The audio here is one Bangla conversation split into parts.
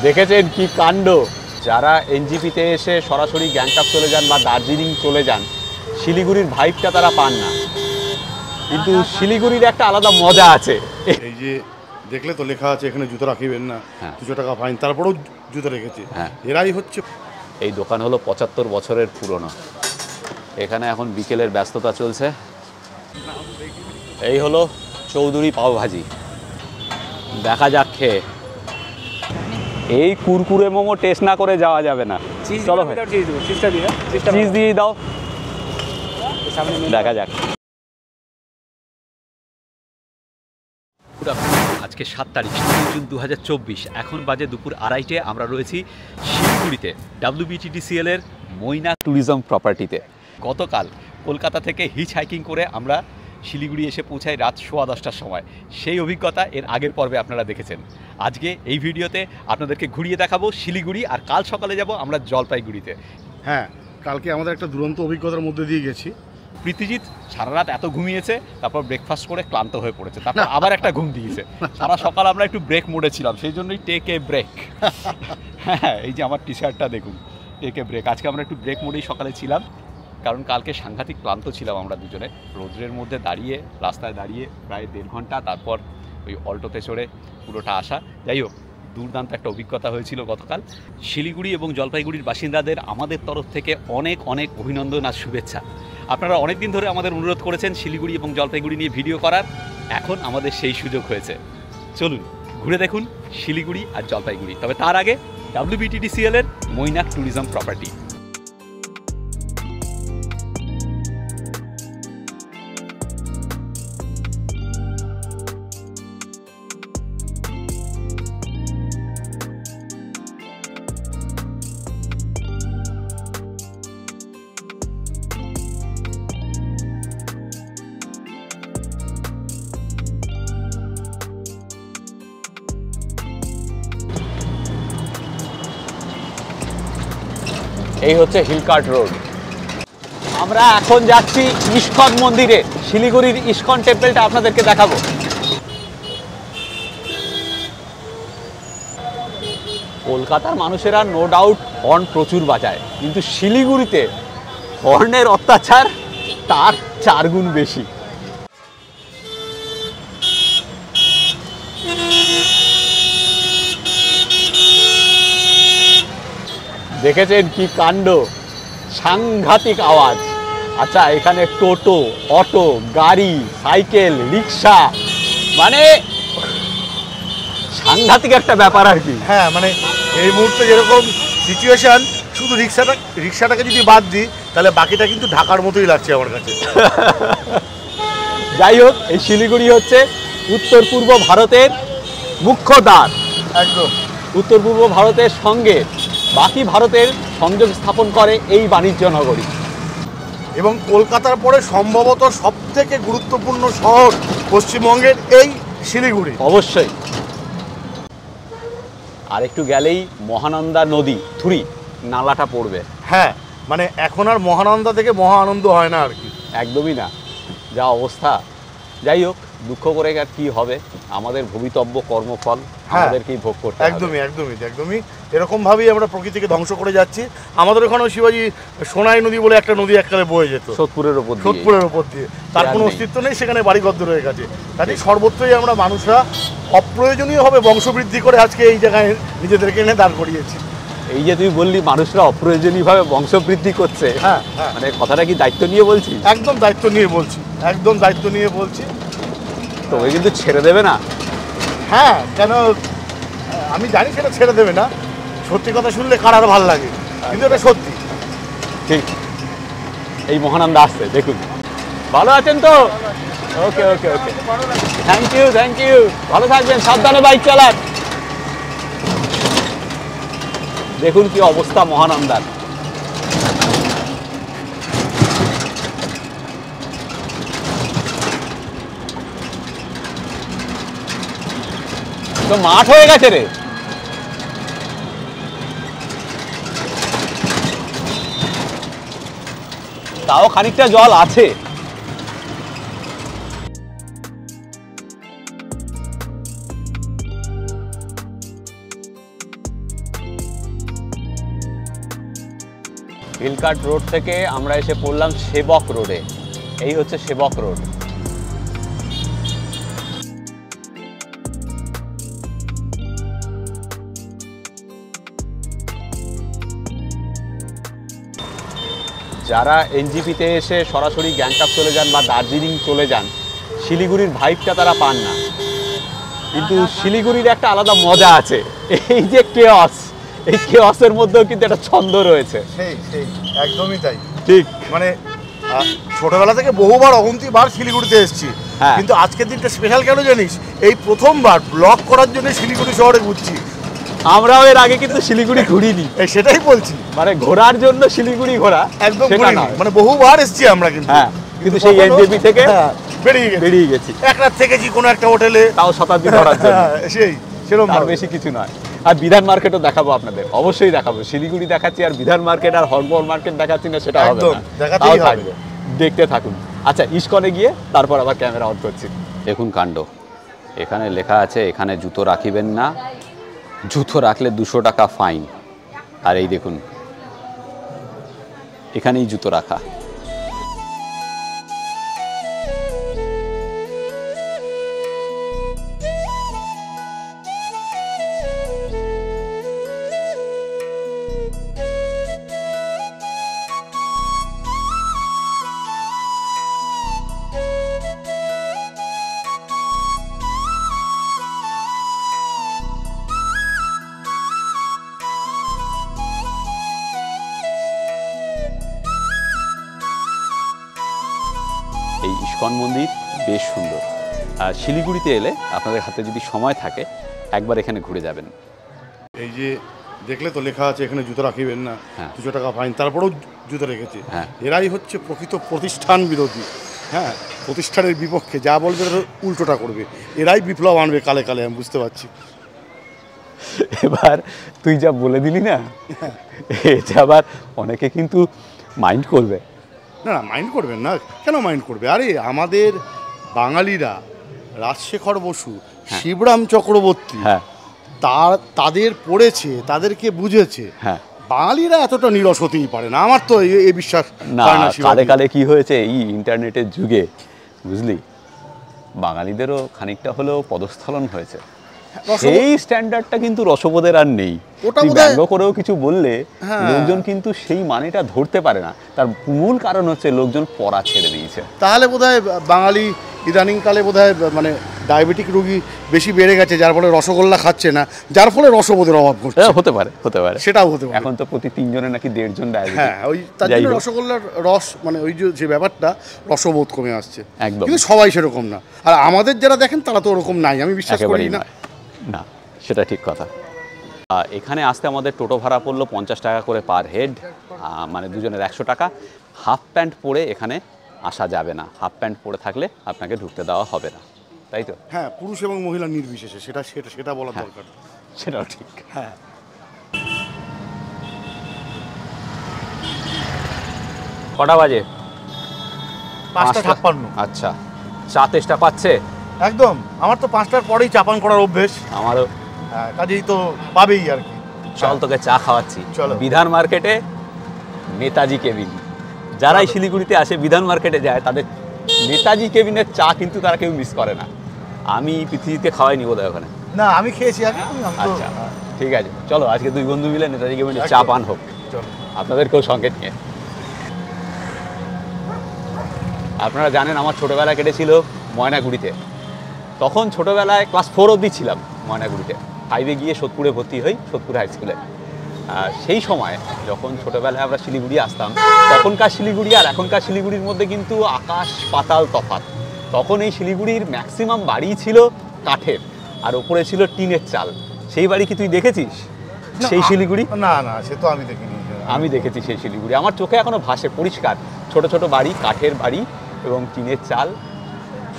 দেখেছেন কি কাণ্ড। যারা এনজিপিতে এসে সরাসরি গ্যাংটক চলে যান বা দার্জিলিং চলে যান, শিলিগুড়ির ভাইবটা তারা পান না, কিন্তু শিলিগুড়ির একটা আলাদা মজা আছে। এই যে দেখলে তো লেখা আছে এখানে জুতো রাখিবেন না, 200 টাকা ফাইন, তারপরেও জুতো রেখেছে। এরাই হচ্ছে। এই দোকান হলো 75 বছরের পুরনো। এখানে এখন বিকেলের ব্যস্ততা চলছে। এই হলো চৌধুরী পাওভাজি, দেখা যাক খেয়ে। এই কুরকুরে মোমো টেস্ট না করে যাওয়া যাবে না। চলো ভাই, চিজ দিয়ে দাও, দেখা যাক। আজকে 7 তারিখ, 7 জুন 2024। এখন বাজে দুপুর 2:30। আমরা রয়েছি শিলিগুড়িতে WBTTCL এর মৈনাক ট্যুরিজম প্রপার্টিতে। গতকাল কলকাতা থেকে হিচ হাইকিং করে আমরা শিলিগুড়ি এসে পৌঁছাই রাত 10:15টার সময়। সেই অভিজ্ঞতা এর আগের পর্বে আপনারা দেখেছেন। আজকে এই ভিডিওতে আপনাদেরকে ঘুরিয়ে দেখাবো শিলিগুড়ি, আর কাল সকালে যাব আমরা জলপাইগুড়িতে। হ্যাঁ, কালকে আমাদের একটা দুরন্ত অভিজ্ঞতার মধ্যে দিয়ে গেছি। প্রীতিজিৎ সারা রাত এত ঘুমিয়েছে, তারপর ব্রেকফাস্ট করে ক্লান্ত হয়ে পড়েছে, তারপর আবার একটা ঘুম দিয়েছে। সারা সকাল আমরা একটু ব্রেক মোডে ছিলাম, সেই জন্যই টেক এ ব্রেক। হ্যাঁ, এই যে আমার টি শার্টটা দেখুন, টেক এ ব্রেক। আজকে আমরা একটু ব্রেক মোডেই সকালে ছিলাম, কারণ কালকে সাংঘাতিক ক্লান্ত ছিলাম আমরা দুজনে। রৌদ্রের মধ্যে দাঁড়িয়ে, রাস্তায় দাঁড়িয়ে প্রায় 1.5 ঘন্টা, তারপর ওই অল্টোতে চড়ে পুরোটা আসা। যাই হোক, দুর্দান্ত একটা অভিজ্ঞতা হয়েছিল গতকাল। শিলিগুড়ি এবং জলপাইগুড়ির বাসিন্দাদের আমাদের তরফ থেকে অনেক অনেক অভিনন্দন আর শুভেচ্ছা। আপনারা অনেক দিন ধরে আমাদের অনুরোধ করেছেন শিলিগুড়ি এবং জলপাইগুড়ি নিয়ে ভিডিও করার, এখন আমাদের সেই সুযোগ হয়েছে। চলুন ঘুরে দেখুন শিলিগুড়ি আর জলপাইগুড়ি। তবে তার আগে WBTTCL এর মৈনাক ট্যুরিজম প্রপার্টি। এই হচ্ছে হিলকার্ট রোড। আমরা এখন যাচ্ছি ইস্কন মন্দিরে। শিলিগুড়ির ইস্কন টেম্পলটা আপনাদেরকে দেখাবো। কলকাতার মানুষেরা নো ডাউট হর্ন প্রচুর বাজায়, কিন্তু শিলিগুড়িতে হর্নের অত্যাচার তার 4 গুণ বেশি। দেখেছেন কি কাণ্ড, সাংঘাতিক আওয়াজ। আচ্ছা, এখানে টোটো, অটো, গাড়ি, সাইকেল, রিক্সা, মানে সাংঘাতিক একটা ব্যাপার আর কি। হ্যাঁ, মানে এই মুহূর্তে যেরকম সিচুয়েশন, শুধু রিক্সাটাকে যদি বাদ দিই তাহলে বাকিটা কিন্তু ঢাকার মতোই লাগছে আমার কাছে। যাই হোক, এই শিলিগুড়ি হচ্ছে উত্তর পূর্ব ভারতের মুখ্য দ্বার। একদম উত্তর পূর্ব ভারতের সঙ্গে বাকি ভারতের সংযোগ স্থাপন করে এই বাণিজ্য নগরী। এবং কলকাতার পরে সম্ভবত সবথেকে গুরুত্বপূর্ণ শহর পশ্চিমবঙ্গের এই শিলিগুড়ি। অবশ্যই। আর একটু গেলেই মহানন্দা নদী, থুরি নালাটা পড়বে। হ্যাঁ, মানে এখন আর মহানন্দা থেকে মহা আনন্দ হয় না আর কি। একদমই না, যা অবস্থা। যাই হোক, দুঃখ করে আর কি হবে, আমাদের ভবিতব্য কর্মফল আমাদেরকেই ভোগ করতে হবে। একদমই এরকম ভাবেই আমরা প্রকৃতিকে ধ্বংস করে যাচ্ছি। আমাদের ওখানেও শিবাজি সোনাই নদী বলে একটা নদী এককালে বয়ে যেত সোদপুরের উপর দিয়ে, তার কোনো অস্তিত্ব নেই, সেখানে বাড়িঘর রয়ে গেছে। কাজে সর্বত্রই আমরা মানুষরা অপ্রয়োজনীয়ভাবে বংশবৃদ্ধি করে আজকে এই জায়গায় নিজেদেরকে এনে দাঁড় করিয়েছি। এই যে তুই বললি মানুষরা অপ্রয়োজনীয়ভাবে বংশবৃদ্ধি করছে, হ্যাঁ, মানে কথাটা কি দায়িত্ব নিয়ে বলছি? একদম দায়িত্ব নিয়ে বলছি। তো ওই কিন্তু ছেড়ে দেবে না। হ্যাঁ, কেন আমি জানি সেটা ছেড়ে দেবে না। সত্যি কথা শুনলে কার আর ভালো লাগে, কিন্তু এটা সত্যি। ঠিক, এই মহানন্দা আসছে, দেখুন। ভালো আছেন তো? ওকে, থ্যাংক ইউ। ভালো থাকবেন, সাবধানে বাইক চালান। দেখুন কি অবস্থা মহানন্দার। তো মাঠ হয়ে গেছে রে। তাও খানিকটা জল আছে। হিলকাট রোড থেকে আমরা এসে পড়লাম সেবক রোডে। এই হচ্ছে সেবক রোড। যারা এনজিপিতে এসে সরাসরি গ্যাংটক চলে যান বা দার্জিলিং চলে যান, শিলিগুড়ির ভাইবটা তারা পান না। কিন্তু শিলিগুড়ির একটা আলাদা মজা আছে, এই যে কেওস, এই কেওসের মধ্যেও কিন্তু একটা ছন্দ রয়েছে। সেই একদমই তাই, ঠিক। মানে ছোটবেলা থেকে বহুবার অগুন্তিবার শিলিগুড়িতে এসেছি, কিন্তু আজকের দিনটা স্পেশাল কেন জানিস? এই প্রথমবার ব্লগ করার জন্য শিলিগুড়ি শহরে ঘুরছি। আমরাও এর আগে কিন্তু শিলিগুড়ি ঘুরিনি, সেটাই বলছি, মানে ঘোরার জন্য শিলিগুড়ি ঘোরা একদম মানে বহুবার এসেছি আমরা, কিন্তু সেই এনজেপি থেকে বেরিয়ে গেছি। এক রাত থেকেছি কোনো একটা হোটেলে, তাও শতাব্দী ধরার জন্য, সেরকম আর বেশি কিছু নয়। আর বিধান মার্কেটও দেখাবো আপনাদের, অবশ্যই দেখাবো। শিলিগুড়ি দেখাচ্ছি আর বিধান মার্কেট আর হরমোহর মার্কেট দেখাচ্ছি না, সেটা হবে না, তাও থাকবে, দেখতে থাকুন। আচ্ছা, ইস্কনে গিয়ে তারপর আবার ক্যামেরা অন করছি। দেখুন কাণ্ড, এখানে লেখা আছে এখানে জুতো রাখিবেন না, জুতো রাখলে 200 টাকা ফাইন। আর এই দেখুন, এখানেই জুতো রাখা। এই ইস্কন মন্দির বেশ সুন্দর। আর শিলিগুড়িতে এলে আপনাদের হাতে যদি সময় থাকে একবার এখানে ঘুরে যাবেন। এই যে দেখলে তো লেখা আছে এখানে জুতো রাখিবেন না, 200 টাকা ফাইন, তারপরেও জুতো রেখেছে। এরাই হচ্ছে প্রকৃত প্রতিষ্ঠান বিরোধী। হ্যাঁ, প্রতিষ্ঠানের বিপক্ষে যা বলবে উল্টোটা করবে, এরাই বিপ্লব আনবে কালে কালে, আমি বুঝতে পারছি। এবার তুই যা বলে দিলি না, এটা আবার অনেকে কিন্তু মাইন্ড করবে। না, মাইন্ড করবেন না, কেন মাইন্ড করবে? আরে আমাদের বাঙালিরা রাজশেখর বসু, শিবরাম চক্রবর্তী, তাদের পড়েছে, তাদেরকে বুঝেছে। বাঙালিরা এতটা নিরস হতেই পারে না, আমার তো এই বিশ্বাস না। কালে কালে কি হয়েছে, এই ইন্টারনেটের যুগে বুঝলি, বাঙালিদেরও খানিকটা হলেও পদস্খলন হয়েছে। সেই স্ট্যান্ডার্ডটা কিন্তু রসবোধের আর নেই। ব্যঙ্গ করেও কিছু বললে লোকজন কিন্তু সেই মানেটা ধরতে পারে না। তার মূল কারণ হচ্ছে লোকজন পড়া ছেড়ে দিয়েছে। তাহলে বোধহয় বাঙালি ইদানিংকালে বোধহয় মানে ডায়াবেটিক রোগী বেশি বেড়ে গেছে, যার ফলে রসগোল্লা খাচ্ছে না, যার ফলে রসবোধের অভাব ঘটছে। হতে পারে, সেটাও হতে পারে। এখন তো প্রতি 3 জনে নাকি 1.5 জন ডায়াবেটিক। হ্যাঁ, ওই তার জন্য রসগোল্লার রস, মানে ওই যে ব্যাপারটা, রসবোধ কমে আসছে। একদম। কিন্তু সবাই সেরকম না, আর আমাদের যারা দেখেন তারা তো ওরকম নাই, আমি বিশ্বাস করি না। না, সেটা ঠিক কথা। এখানে আসতে আমাদের টোটো ভাড়া পড়লো 50 টাকা করে পার হেড, মানে দুজনের 100 টাকা। হাফ প্যান্ট পরে এখানে আসা যাবে না, হাফ প্যান্ট পরে থাকলে আপনাকে ঢুকতে দেওয়া হবে না, তাই তো? হ্যাঁ, পুরুষ এবং মহিলা নির্বিশেষে, সেটা বলা দরকার। সেটাও ঠিক। হ্যাঁ, কটা বাজে? 5:56। আচ্ছা, চা তেষ্টা পাচ্ছে একদম। আমার তো 5টার পরেই চা পান করার অভ্যেস। আমারও। কাজেই তো পাবেই আর কি। চল, তোকে চা খাওয়াচ্ছি। চলো। বিধান মার্কেটে নেতাজি কেবিন। যারাই শিলিগুড়িতে আসে বিধান মার্কেটে যায়, তাদের নেতাজি কেবিনের চা কিন্তু তারা কেউ মিস করে না। আমি পৃথিবীতে খাওয়াই নিব ওখানে। না, আমি খেয়েছি আগে। আচ্ছা, ঠিক আছে, চলো আজকে 2 বন্ধু মিলে নেতাজি কেবিনে চা পান হোক। চলো, আপনাদেরকেও সঙ্গে নিয়ে। আপনারা জানেন আমার ছোটোবেলা কেটেছিল ময়নাগুড়িতে। তখন ছোটোবেলায় ক্লাস 4 অবধি ছিলাম ময়নাগুড়িতে। 5-এ গিয়ে সোদপুরে ভর্তি হই, সোদপুর হাই স্কুলে। সেই সময় যখন ছোটোবেলায় আমরা শিলিগুড়ি আসতাম, তখনকার শিলিগুড়ি আর এখনকার শিলিগুড়ির মধ্যে কিন্তু আকাশ পাতাল তফাৎ। তখন এই শিলিগুড়ির ম্যাক্সিমাম বাড়ি ছিল কাঠের, আর ওপরে ছিল টিনের চাল। সেই বাড়ি কি তুই দেখেছিস সেই শিলিগুড়ি? না, সে তো আমি দেখিনি। আমি দেখেছি সেই শিলিগুড়ি, আমার চোখে এখনো ভাসে পরিষ্কার। ছোট ছোট বাড়ি, কাঠের বাড়ি এবং টিনের চাল,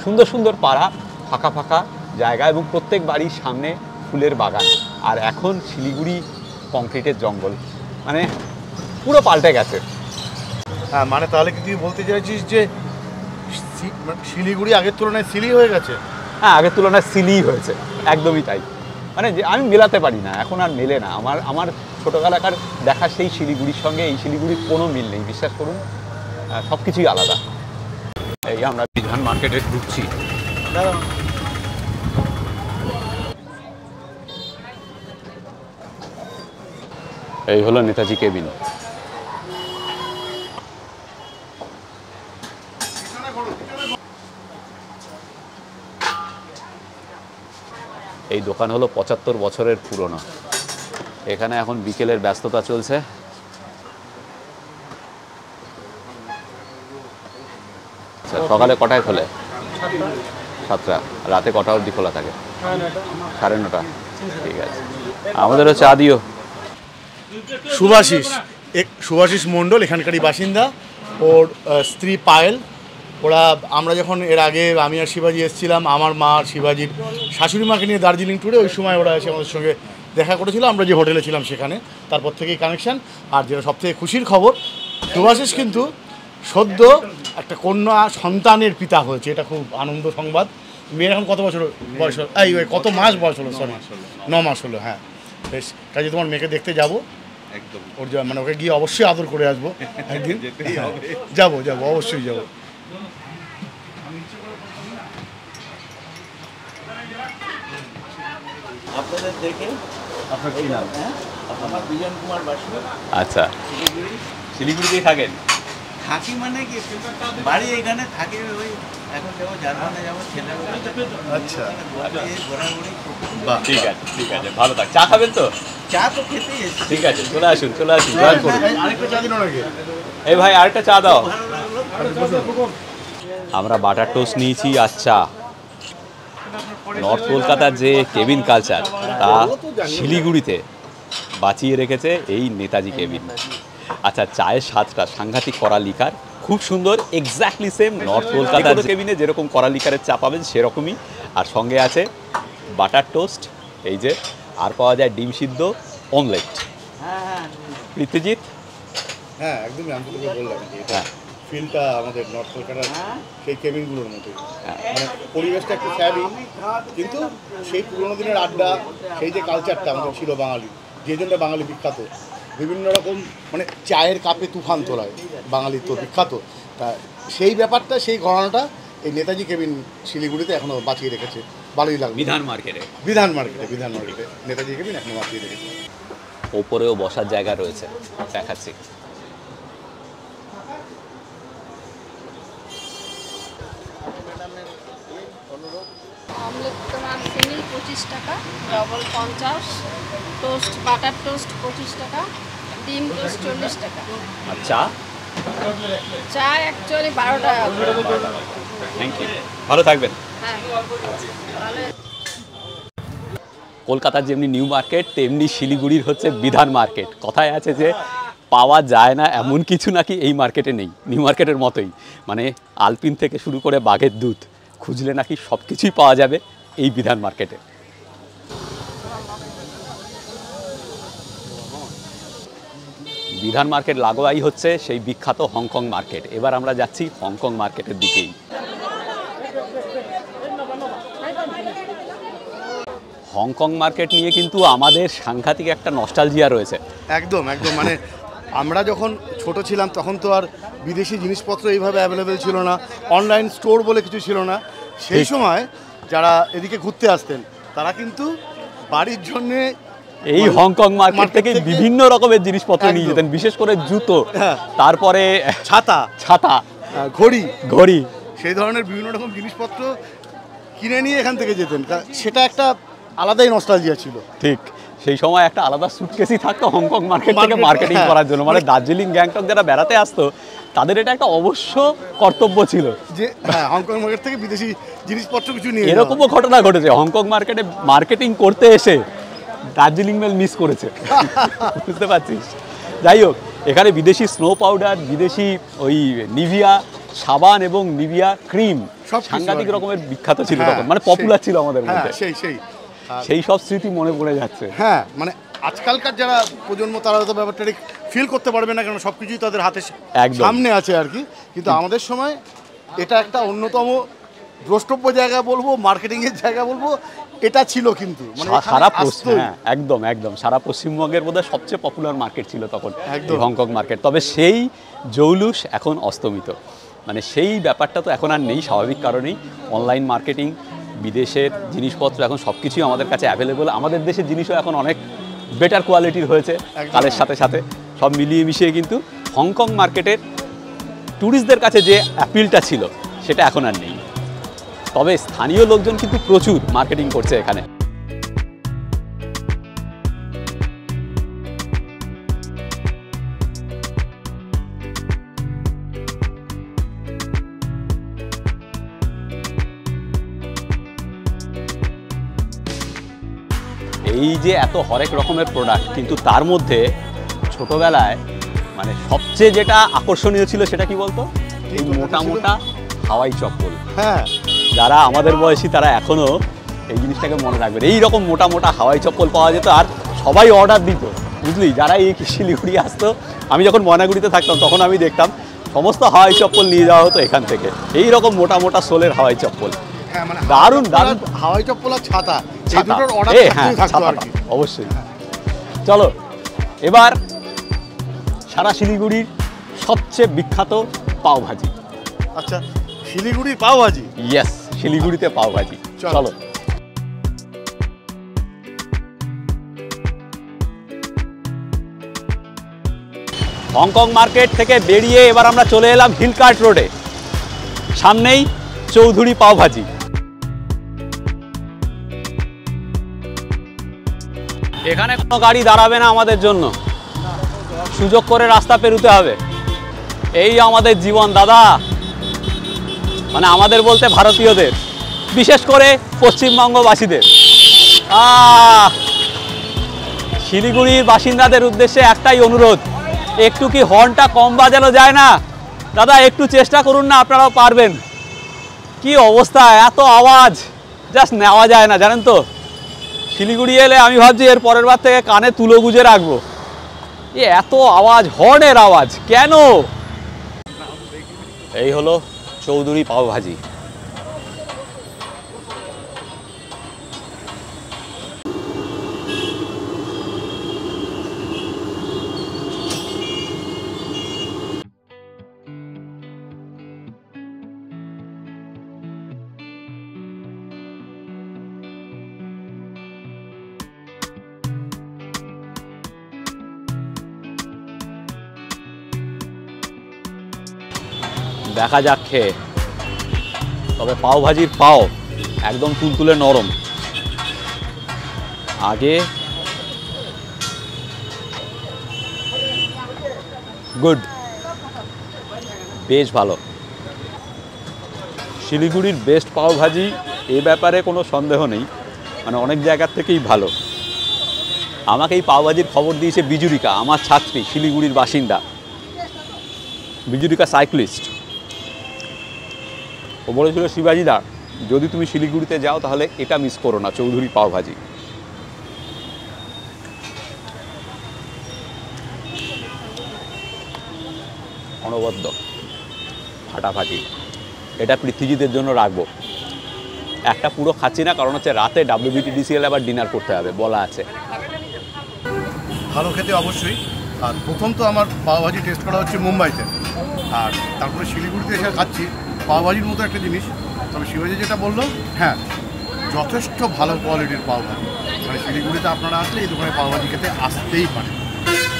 সুন্দর সুন্দর পাড়া, ফাঁকা ফাঁকা জায়গা, এবং প্রত্যেক বাড়ির সামনে ফুলের বাগান। আর এখন শিলিগুড়ি কংক্রিটের জঙ্গল, মানে পুরো পাল্টে গেছে। হ্যাঁ, মানে তাহলে কি তুই বলতে চাইছিস যে শিলিগুড়ি আগের তুলনায় সিলি হয়ে গেছে? হ্যাঁ, আগের তুলনায় সিলি হয়েছে, একদমই তাই। মানে যে আমি মেলাতে পারি না, এখন আর মেলে না। আমার ছোটোবেলাকার দেখা সেই শিলিগুড়ির সঙ্গে এই শিলিগুড়ির কোনো মিল নেই, বিশ্বাস করুন, সব কিছুই আলাদা। এই আমরা বিধান মার্কেটে ঢুকছি। এই হলো নেতাজি কেবিন। এই দোকান হলো 75 বছরের পুরনো। এখানে এখন বিকেলের ব্যস্ততা চলছে। সকালে কটায় খোলে? 7টা। রাতে কটা অবধি খোলা থাকে? 9:30। ঠিক আছে, আমাদেরও চা দিও। শুভাশিস মণ্ডল এখানকারই বাসিন্দা, ওর স্ত্রী পায়েল। ওরা আমরা যখন এর আগে আমি আর শিবাজি এসেছিলাম আমার মা আর শিবাজির শাশুড়ি মাকে নিয়ে দার্জিলিং ট্যুরে, ওই সময় ওরা এসে আমাদের সঙ্গে দেখা করেছিল, আমরা যে হোটেলে ছিলাম সেখানে, তারপর থেকেই কানেকশান। আর যেটা সবথেকে খুশির খবর, শুভাশিস কিন্তু সদ্য একটা কন্যা সন্তানের পিতা হয়েছে, এটা খুব আনন্দ সংবাদ। মেয়ের এখন কত বছর বয়স হলো? কত মাস বয়স হলো? সরি, 9 মাস হলো। হ্যাঁ, বেশ, কাজে তোমার মেয়েকে দেখতে যাবো একদম, ওর মানে ওকে গিয়ে অবশ্যই আদর করে আসবো একদিন। যাবো অবশ্যই যাবো। আপনাদের দেখে। আপনার কি নাম? আমার বিজন কুমার বাসু। আচ্ছা, শিলিগুড়িতেই থাকেন? থাকি মানে কি, বাড়ি এখানে থাকি। ওই এখন যাবো জার্মানে, যাবো ছেলেবেলা। আচ্ছা, ঘোরাঘুরি। ঠিক আছে, ঠিক আছে, ভালো থাক। চা খাবেন তো? চা তো খেতেই এসছি। ঠিক আছে, চলে আসুন, জয়েন করুন। আরেকটা চা দিন নাকি? এই ভাই, আরেকটা চা দাও। ভালো লাগলো। আমরা বাটার টোস্ট নিয়েছি। আচ্ছা, নর্থ কলকাতার যে কেবিন কালচার, তা শিলিগুড়িতে বাঁচিয়ে রেখেছে এই নেতাজি কেবিন। আচ্ছা, চায়ের স্বাদটা সাংঘাতিক, কড়া লিকার, খুব সুন্দর, এক্স্যাক্টলি সেম নর্থ কলকাতার কেবিনে যেরকম কড়া লিকারের চা পাবেন সেরকমই। আর সঙ্গে আছে বাটার টোস্ট, এই যে, আর পাওয়া যায় ডিম সিদ্ধ, অমলেট। প্রীতিজিৎ? হ্যাঁ, একদমই। আমি তোকে বললাম যে ফিলটা আমাদের নর্থ কলকাতার সেই কেবিনগুলোর মতোই, মানে পরিবেশটা একটু স্যাবি, কিন্তু সেই পুরোনো দিনের আড্ডা, সেই যে কালচারটা আমাদের ছিল বাঙালি, যে জন্য বাঙালি বিখ্যাত, বিভিন্ন রকম মানে চায়ের কাপে তুফান তোলায় বাঙালির তো বিখ্যাত। তা সেই ব্যাপারটা, সেই ঘটনাটা এই নেতাজি কেবিন শিলিগুড়িতে এখনও বাঁচিয়ে রেখেছে, ভালোই লাগবে। বিধান মার্কেটে নেতাজি কেবিন এখনও বাঁচিয়ে রেখেছে। ওপরেও বসার জায়গা রয়েছে, দেখাচ্ছি। অমলেট তোমার সিঙ্গেল 25 টাকা, ডবল 50, টোস্ট বাটার টোস্ট 25 টাকা, ডিম টোস্ট 40 টাকা। আচ্ছা, চা অ্যাকচুয়ালি 12 টাকা। থ্যাংক ইউ, ভালো থাকবেন। হ্যাঁ, ভালো। কলকাতার যেমনি নিউ মার্কেট, তেমনি শিলিগুড়ির হচ্ছে বিধান মার্কেট। কথায় আছে যে পাওয়া যায় না এমন কিছু নাকি এই মার্কেটে নেই, নিউ মার্কেটের মতোই। মানে আলপিন থেকে শুরু করে বাঘের দুধ খুঁজলে নাকি সব কিছুই পাওয়া যাবে এই বিধান মার্কেটে। বিধান মার্কেট লাগোয়াই হচ্ছে সেই বিখ্যাত হংকং মার্কেট। এবার আমরা যাচ্ছি হংকং মার্কেটের দিকেই। হংকং মার্কেট নিয়ে কিন্তু আমাদের সাংঘাতিক একটা নস্টালজিয়া রয়েছে। একদম, মানে আমরা যখন ছোট ছিলাম তখন তো আর বিদেশি জিনিসপত্র এইভাবে অ্যাভেলেবেল ছিল না, অনলাইন স্টোর বলে কিছু ছিল না। সেই সময় যারা এদিকে ঘুরতে আসতেন তারা কিন্তু বাড়ির জন্যে এই হংকং মার্কেট থেকে বিভিন্ন রকমের জিনিসপত্র নিয়ে যেতেন, বিশেষ করে জুতো, তারপরে ছাতা, ঘড়ি, সেই ধরনের বিভিন্ন রকম জিনিসপত্র কিনে নিয়ে এখান থেকে যেতেন। সেটা একটা আলাদাই নস্টালজিয়া ছিল। ঠিক, সেই সময় একটা আলাদা সুটকেসই থাকতো হংকং মার্কেট থেকে মার্কেটিং করার জন্য। মানে দার্জিলিং, গ্যাংটক যারা বেড়াতে আসতো তাদের এটা একটা অবশ্য কর্তব্য ছিল যে হংকং মার্কেট থেকে বিদেশি জিনিসপত্র কিছু নিয়ে। এরকমও ঘটনা ঘটেছে, হংকং মার্কেটে মার্কেটিং করতে এসে দার্জিলিং মেল মিস করেছে, বুঝতে পারছিস। যাই হোক, এখানে বিদেশি স্নো পাউডার, বিদেশি ওই নিভিয়া সাবান এবং নিভিয়া ক্রিম সাংঘাতিক রকমের বিখ্যাত ছিল তখন, মানে পপুলার ছিল আমাদের মধ্যে। সেই সব স্মৃতি মনে পড়ে যাচ্ছে। হ্যাঁ, মানে আজকালকার যারা প্রজন্ম তারা তো ব্যাপারটা ফিল করতে পারবে না, কারণ সব কিছুই তাদের হাতে সামনে আছে আর কি। কিন্তু আমাদের সময় এটা একটা অন্যতম দ্রষ্টব্য জায়গা বলবো, মার্কেটিংয়ের জায়গা বলবো, এটা ছিল কিন্তু মানে সারা হ্যাঁ একদম একদম সারা পশ্চিমবঙ্গের বোধহয় সবচেয়ে পপুলার মার্কেট ছিল তখন একদম। Hong Kong market. তবে সেই জৌলুস এখন অস্তমিত, মানে সেই ব্যাপারটা তো এখন আর নেই, স্বাভাবিক কারণেই অনলাইন মার্কেটিং, বিদেশের জিনিসপত্র এখন সব কিছুই আমাদের কাছে অ্যাভেলেবল। আমাদের দেশের জিনিসও এখন অনেক বেটার কোয়ালিটির হয়েছে কালের সাথে সাথে, সব মিলিয়ে মিশিয়ে কিন্তু হংকং মার্কেটের ট্যুরিস্টদের কাছে যে অ্যাপিলটা ছিল সেটা এখন আর নেই। তবে স্থানীয় লোকজন কিন্তু প্রচুর মার্কেটিং করছে এখানে। এই যে এত হরেক রকমের প্রোডাক্ট, কিন্তু তার মধ্যে ছোটবেলায় মানে সবচেয়ে যেটা আকর্ষণীয় ছিল সেটা কি বলতো, এই মোটা মোটা হাওয়াই চপ্পল। হ্যাঁ, যারা আমাদের বয়সী তারা এখনো এই জিনিসটাকে মনে রাখবেন, এই রকম মোটা মোটা হাওয়াই চপ্পল পাওয়া যেত আর সবাই অর্ডার দিত, বুঝলি। যারা এই শিলিগুড়ি আসতো, আমি যখন ময়নাগুড়িতে থাকতাম তখন আমি দেখতাম সমস্ত হাওয়াই চপ্পল নিয়ে যাওয়া হতো এখান থেকে, এই রকম মোটা মোটা সোলের হাওয়াই চপ্পল। হ্যাঁ, মানে দারুণ দারুণ হাওয়াই চপ্পল আর ছাতা, এই ছাতা। দুটোর অর্ডার হ্যাঁ, থাকতো আর কি। অবশ্যই। চলো এবার সারা শিলিগুড়ির সবচেয়ে বিখ্যাত পাওভাজি। আচ্ছা, শিলিগুড়ির পাওভাজি। ইয়েস, শিলিগুড়িতে পাওভাজি। চলো। হংকং মার্কেট থেকে বেরিয়ে এবার আমরা চলে এলাম হিলকার্ট রোডে, সামনেই চৌধুরী পাওভাজি। এখানে কোনো গাড়ি দাঁড়াবে না আমাদের জন্য, সুযোগ করে রাস্তা পেরোতে হবে। এই আমাদের জীবন দাদা, মানে আমাদের বলতে ভারতীয়দের, বিশেষ করে পশ্চিমবঙ্গবাসীদের। শিলিগুড়ির বাসিন্দাদের উদ্দেশ্যে একটাই অনুরোধ, একটু কি হর্নটা কম বাজানো যায় না দাদা? একটু চেষ্টা করুন না, আপনারাও পারবেন। কি অবস্থা, এত আওয়াজ জাস্ট নেওয়া যায় না, জানেন তো। শিলিগুড়ি এলে আমি ভাবছি এর পরের বার থেকে কানে তুলো গুজে রাখবো, এত আওয়াজ, হর্নের আওয়াজ কেন? এই হলো চৌধুরী পাওভাজি। দেখা যাক খেয়ে, তবে পাওভাজির পাও একদম তুলতুলে নরম। আগে গুড, বেশ ভালো। শিলিগুড়ির বেস্ট পাওভাজি, এ ব্যাপারে কোনো সন্দেহ নেই, মানে অনেক জায়গার থেকেই ভালো। আমাকে এই পাওভাজির খবর দিয়েছে বিজুরিকা, আমার ছাত্রী, শিলিগুড়ির বাসিন্দা, বিজুরিকা সাইক্লিস্ট। ও বলেছিল, শিবাজিদা যদি তুমি শিলিগুড়িতে যাও তাহলে এটা মিস করো না, চৌধুরী পাওভাজি। অনবদ্য, ফাটাফাটি। এটা পৃথ্বীজিদের জন্য রাখবো, একটা পুরো খাচ্ছি না, কারণ হচ্ছে রাতে WBTDCL আবার ডিনার করতে হবে বলা আছে। ভালো খেতে অবশ্যই। আর প্রথম তো আমার পাওভাজি টেস্ট করা হচ্ছে মুম্বাইতে, আর তারপরে শিলিগুড়িতে এসে খাচ্ছি পাওভাজির মতো একটা জিনিস। তবে শিবাজি যেটা বললো, হ্যাঁ যথেষ্ট ভালো কোয়ালিটির পাওভাজি, মানে শিলিগুড়িতে আপনারা আসলে এই দোকানে পাওভাজি খেতে আসতেই পারে।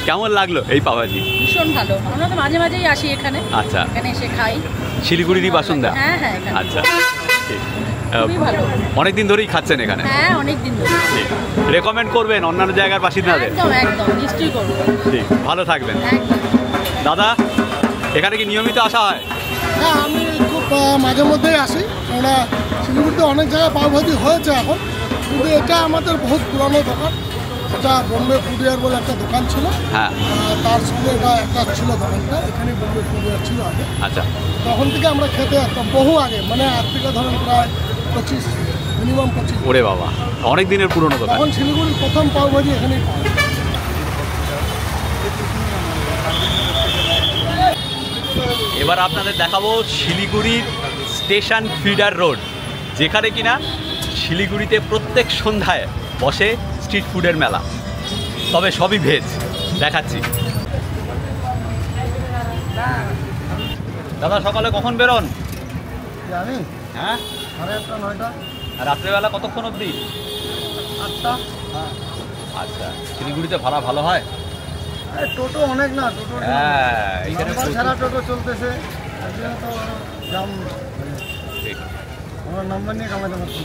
কেমন লাগলো এই পাওভাজি? ভীষণ ভালো, আমরা তো মাঝে মাঝেই আসি এখানে, আচ্ছা, এখানে এসে খাই। শিলিগুড়িরই বাসিন্দা? হ্যাঁ হ্যাঁ, এখানে। আচ্ছা, ঠিক। খুবই ভালো। অনেকদিন ধরেই খাচ্ছেন এখানে? হ্যাঁ, অনেক দিন ধরে। রেকমেন্ড করবেন অন্যান্য জায়গার বাসিন্দাদের? একদম একদম, নিশ্চয়ই করবো। ঠিক, ভালো থাকবেন। একদম। দাদা, এখানে কি নিয়মিত আসা হয়? হ্যাঁ, আমি খুব মাঝে মধ্যেই আসি, কেননা শিলিগুড়িতে অনেক জায়গায় পাওভাজি হয়েছে এখন, কিন্তু এটা আমাদের বহুত পুরানো দোকান। এটা বোম্বে ফুডওয়্যার বলে একটা দোকান ছিল, হ্যাঁ, তার সঙ্গে এটা একটা ছিল দোকানটা, এখানে বোম্বে ফুডওয়্যার ছিল আগে। আচ্ছা, তখন থেকে আমরা খেতে আসতাম বহু আগে, মানে আজ থেকে ধরেন প্রায় 25, মিনিমাম 25। ওরে বাবা, অনেক দিনের পুরনো দোকান। তখন শিলিগুড়ির প্রথম পাওভাজি এখানেই পাওয়া যায়। এবার আপনাদের দেখাবো শিলিগুড়ির স্টেশন ফিডার রোড, যেখানে কিনা শিলিগুড়িতে প্রত্যেক সন্ধ্যায় বসে স্ট্রিট ফুডের মেলা, তবে সবই ভেজ। দেখাচ্ছি। দাদা সকালে কখন বেরোন? জানি হ্যাঁ, 8:30 9টা। আর রাত্রেবেলা কতক্ষণ অবধি? 8টা। আচ্ছা, শিলিগুড়িতে ভাড়া ভালো হয়? টোটো অনেক না, টোটো হ্যাঁ, এখানে সারা টোটো চলতেছে, তো জাম। ঠিক। আমার নাম্বার নিয়ে কামাতে পারছি।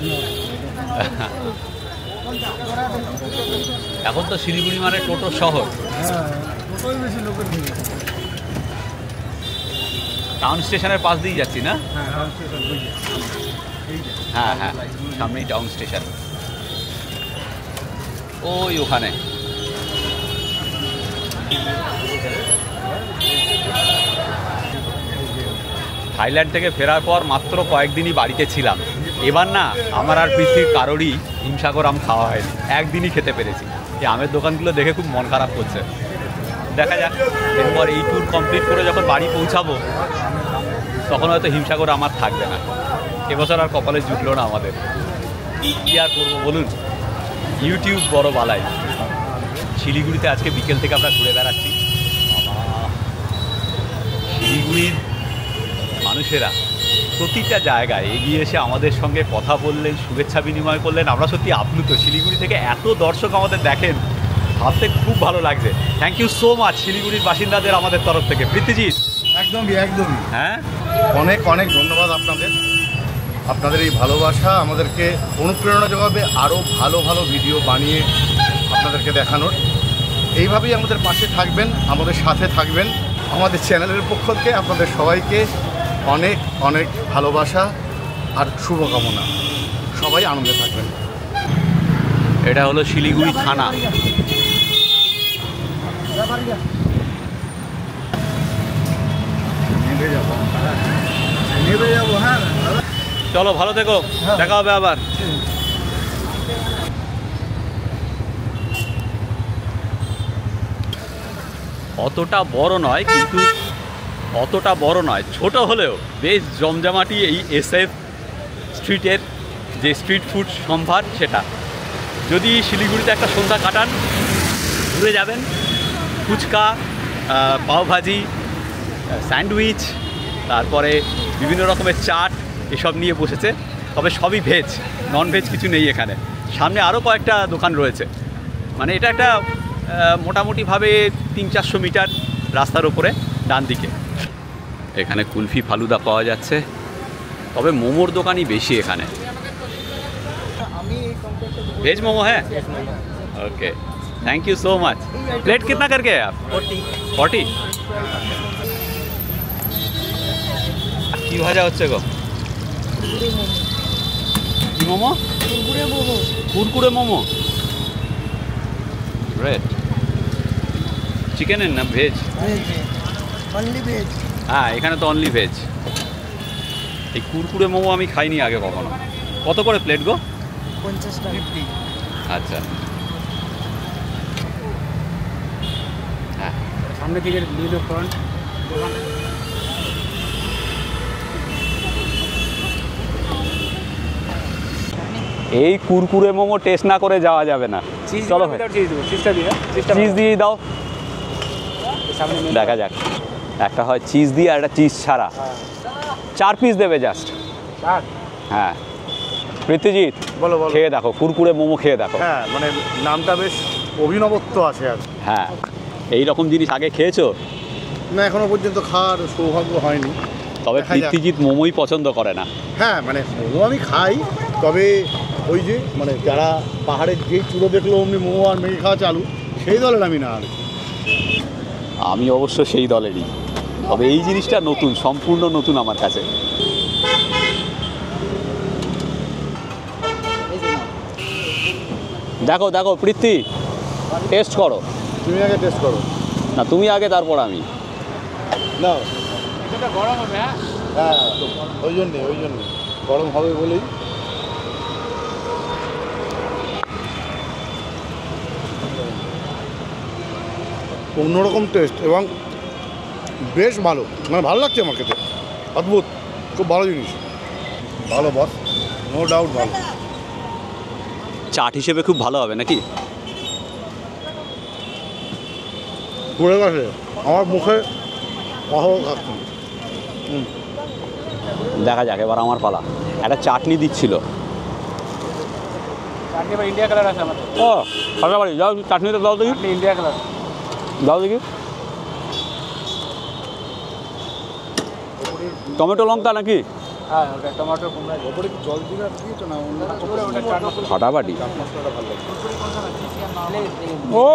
এখন তো শিলিগুড়ি মানে টোটো শহর। হ্যাঁ, টোটোই বেশি লোকের ভিড়। টাউন স্টেশনের পাশ দিয়ে যাচ্ছি না? হ্যাঁ, হ্যাঁ, সামনেই টাউন স্টেশন, ওই ওখানে। থাইল্যান্ড থেকে ফেরার পর মাত্র কয়েকদিনই বাড়িতে ছিলাম। এবার না আমার আর পৃথিবীর কারোরই হিমসাগর আম খাওয়া হয়নি, একদিনই খেতে পেরেছি। এই আমের দোকানগুলো দেখে খুব মন খারাপ করছে। দেখা যাক, এরপর এই ট্যুর কমপ্লিট করে যখন বাড়ি পৌঁছাবো তখন হয়তো হিমসাগর আমার থাকবে না। এবছর আর কপালে জুটলো না আমাদের, কী আর করবো বলুন। ইউটিউব বড় বালাই। শিলিগুড়িতে আজকে বিকেল থেকে আমরা ঘুরে বেড়াচ্ছি। শিলিগুড়ির মানুষেরা প্রতিটা জায়গায় এগিয়ে এসে আমাদের সঙ্গে কথা বললেন, শুভেচ্ছা বিনিময় করলেন। আমরা সত্যি আপ্লুত, শিলিগুড়ি থেকে এত দর্শক আমাদের দেখেন, ভাবতে খুব ভালো লাগছে। থ্যাংক ইউ সো মাচ শিলিগুড়ির বাসিন্দাদের আমাদের তরফ থেকে। প্রীতিজিৎ, একদমই একদমই হ্যাঁ, অনেক অনেক ধন্যবাদ আপনাদের। আপনাদের এই ভালোবাসা আমাদেরকে অনুপ্রেরণা যোগাবে আরও ভালো ভালো ভিডিও বানিয়ে আপনাদেরকে দেখানোর। এইভাবেই আমাদের পাশে থাকবেন, আমাদের সাথে থাকবেন। আমাদের চ্যানেলের পক্ষ থেকে আপনাদের সবাইকে অনেক অনেক ভালোবাসা আর শুভকামনা। সবাই আনন্দে থাকবেন। এটা হলো শিলিগুড়ি থানা। নেবে যাবো। হ্যাঁ, চলো, ভালো থেকো, দেখা হবে আবার। অতটা বড় নয়, কিন্তু অতটা বড় নয়, ছোট হলেও বেশ জমজমাটি এই SF স্ট্রিটের যে স্ট্রিট ফুড সম্ভার, সেটা। যদি শিলিগুড়িতে একটা সন্ধ্যা কাটান, ঘুরে যাবেন। ফুচকা, পাওভাজি, স্যান্ডউইচ, তারপরে বিভিন্ন রকমের চাট, এসব নিয়ে বসেছে। তবে সবই ভেজ, নন ভেজ কিছু নেই এখানে। সামনে আরও কয়েকটা দোকান রয়েছে। মানে এটা একটা মোটামুটিভাবে 300-400 মিটার রাস্তার ওপরে ডান দিকে। এখানে কুলফি ফালুদা পাওয়া যাচ্ছে, তবে মোমোর দোকানই বেশি এখানে। वेज मोमो है? Okay, thank you so much. Plate कितना करके है आप? 40। কি ভাজা হচ্ছে গো? কি মোমো? কুরকুরে মোমো। গ্রেট। চিকেনের না ভেজ? Only veg. হ্যাঁ, এখানে তো অনলি ভেজ। এই কুরকুরে মোমো আমি খাইনি আগে কখনো। কত করে প্লেট গো? 50 টাকা। আচ্ছা, হ্যাঁ, সামনে দিকে নিল ফ্রন্ট। এই কুরকুরে মোমো টেস্ট না করে যাওয়া যাবে না। চলো ভাই, চিজ দিয়ে দাও। দেখা যাক, একটা হয় চিজ দিয়ে আর একটা চিজ ছাড়া। 4 পিস দেবে জাস্ট। হ্যাঁ, প্রীতিজিৎ বলো বলো। খেয়ে দেখো, কুরকুরে মোমো খেয়ে দেখো। হ্যাঁ, মানে নামটা বেশ অভিনবত্ব আছে আর। হ্যাঁ, এই রকম জিনিস আগে খেয়েছো? না, এখনো পর্যন্ত খাওয়ার সৌভাগ্য হয়নি। তবে দেখা যাক। প্রীতিজিৎ মোমোই পছন্দ করে না। হ্যাঁ, মানে মোমো আমি খাই, তবে ওই যে মানে যারা পাহাড়ের যেই চূড়ো দেখলো অমনি মোমো আর ম্যাগি খাওয়া চালু, সেই দলের আমি না। আর আমি অবশ্য সেই দলেরই, তবে এই জিনিসটা নতুন, সম্পূর্ণ নতুন আমার কাছে। দেখো দেখো প্রীতি, টেস্ট করো। তুমি আগে টেস্ট করো। না, তুমি আগে, তারপর আমি। না, এটা গরম হবে। হ্যাঁ, হ্যাঁ, ওই জন্যে গরম হবে বলেই। অন্যরকম টেস্ট এবং বেশ ভালো, মানে ভালো লাগছে আমার খেতে। অদ্ভুত, খুব ভালো জিনিস। ভালো বস, নো ডাউট ভালো। চাট হিসেবে খুব ভালো হবে নাকি? পড়ে গেছে আমার মুখে অহল খাচ্ছি। দেখা যাক, এবার আমার পালা। একটা চাটনি দিচ্ছিল। ইন্ডিয়া কালার আছে আমাদের। ও পাশাপাশি যাও, চাটনিটা দাও দেখি। ইন্ডিয়া কালার দাও দেখি। টমেটো লঙ্কা নাকি? হ্যাঁ, ওটা টমেটো কুমড়া ওপরে জল দিয়ে দিয়েছো না, ওটা চাট মশলা ফাটাফাটি। মশলাটা ভালো লাগে। ও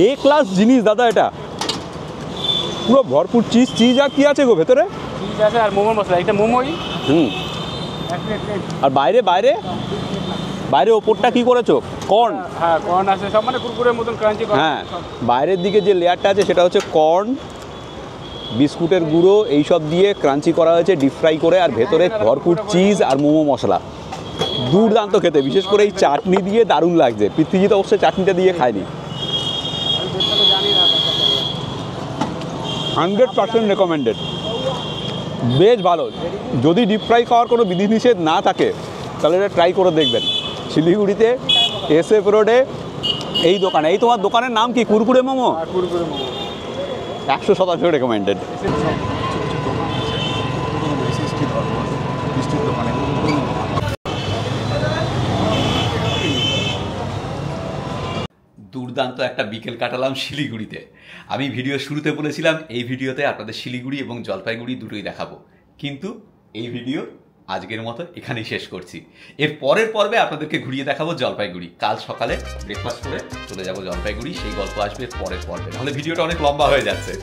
এ ক্লাস জিনিস দাদা, এটা পুরো ভরপুর চিজ। চিজ আর কি আছে গো ভেতরে? চিজ আছে আর মোমো মশলা, এটা মোমোই। আর বাইরে বাইরে বাইরে ওপরটা কি করেছো? কর্ন। হ্যাঁ, কর্ন আছে সব, মানে কুরকুরের মতন ক্রাঞ্চি। হ্যাঁ, বাইরের দিকে যে লেয়ারটা আছে সেটা হচ্ছে কর্ন, বিস্কুটের গুঁড়ো এইসব দিয়ে ক্রাঞ্চি করা হয়েছে, ডিপ ফ্রাই করে। আর ভেতরে ভরপুর চিজ আর মোমো মশলা। দুর্দান্ত খেতে, বিশেষ করে এই চাটনি দিয়ে দারুণ লাগছে। পৃথ্বীজিৎ অবশ্যই চাটনিটা দিয়ে খায়নি। 100% রেকমেন্ডেড, বেশ ভালো। যদি ডিপ ফ্রাই খাওয়ার কোনো বিধিনিষেধ না থাকে তাহলে এটা ট্রাই করে দেখবেন। শিলিগুড়িতে SF রোডে এই দোকানে। এই তোমার দোকানের নাম কি? কুরকুরে মোমো। কুরকুরে মোমো 100% রেকমেন্ডেড। দুর্দান্ত একটা বিকেল কাটালাম শিলিগুড়িতে। আমি ভিডিও শুরুতে বলেছিলাম এই ভিডিওতে আপনাদের শিলিগুড়ি এবং জলপাইগুড়ি দুটোই দেখাবো, কিন্তু এই ভিডিও আজকের মতো এখানেই শেষ করছি। এর পরের পর্বে আপনাদেরকে ঘুরিয়ে দেখাবো জলপাইগুড়ি। কাল সকালে ব্রেকফাস্ট করে চলে যাবো জলপাইগুড়ি, সেই গল্প আসবে পরের পর্বে। তাহলে ভিডিওটা অনেক লম্বা হয়ে যাচ্ছে,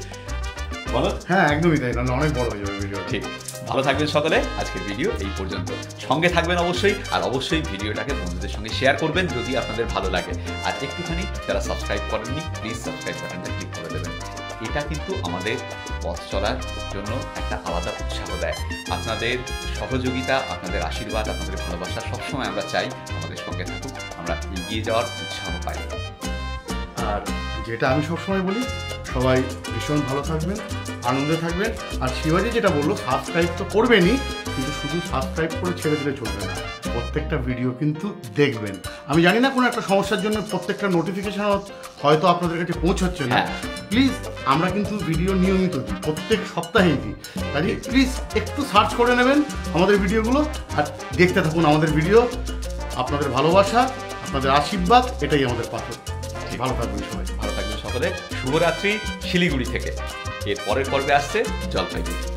বলো? হ্যাঁ, একদমই তাই, নাহলে অনেক বড় হয়ে যাবে ভিডিও। ঠিক, ভালো থাকবেন সকলে। আজকের ভিডিও এই পর্যন্ত। সঙ্গে থাকবেন অবশ্যই, আর অবশ্যই ভিডিওটাকে বন্ধুদের সঙ্গে শেয়ার করবেন যদি আপনাদের ভালো লাগে। আর একটুখানি যারা সাবস্ক্রাইব করেননি, প্লিজ সাবস্ক্রাইব বাটনটা ক্লিক করে দেবেন। এটা কিন্তু আমাদের পথ চলার জন্য একটা আলাদা উৎসাহ দেয়। আপনাদের সহযোগিতা, আপনাদের আশীর্বাদ, আপনাদের ভালোবাসা সবসময় আমরা চাই আমাদের সঙ্গে থাকুক, আমরা এগিয়ে যাওয়ার উৎসাহ পাই। আর যেটা আমি সবসময় বলি, সবাই ভীষণ ভালো থাকবেন, আনন্দে থাকবেন। আর শিবাজি যেটা বললো, সাবস্ক্রাইব তো করবেনই, কিন্তু শুধু সাবস্ক্রাইব করে ছেড়ে দিলে চলবে না, প্রত্যেকটা ভিডিও কিন্তু দেখবেন। আমি জানি না কোনো একটা সমস্যার জন্য প্রত্যেকটা নোটিফিকেশন হয়তো আপনাদের কাছে পৌঁছচ্ছে না। প্লিজ, আমরা কিন্তু ভিডিও নিয়মিত দিই, প্রত্যেক সপ্তাহেই দিই। তাই প্লিজ একটু সার্চ করে নেবেন আমাদের ভিডিওগুলো আর দেখতে থাকুন আমাদের ভিডিও। আপনাদের ভালোবাসা, আপনাদের আশীর্বাদ, এটাই আমাদের পাথর। ভালো থাকবেন সবাই, ভালো থাকবেন সকলে। শুভরাত্রি শিলিগুড়ি থেকে। এর পরের পর্বে আসছে জলপাইগুড়ি।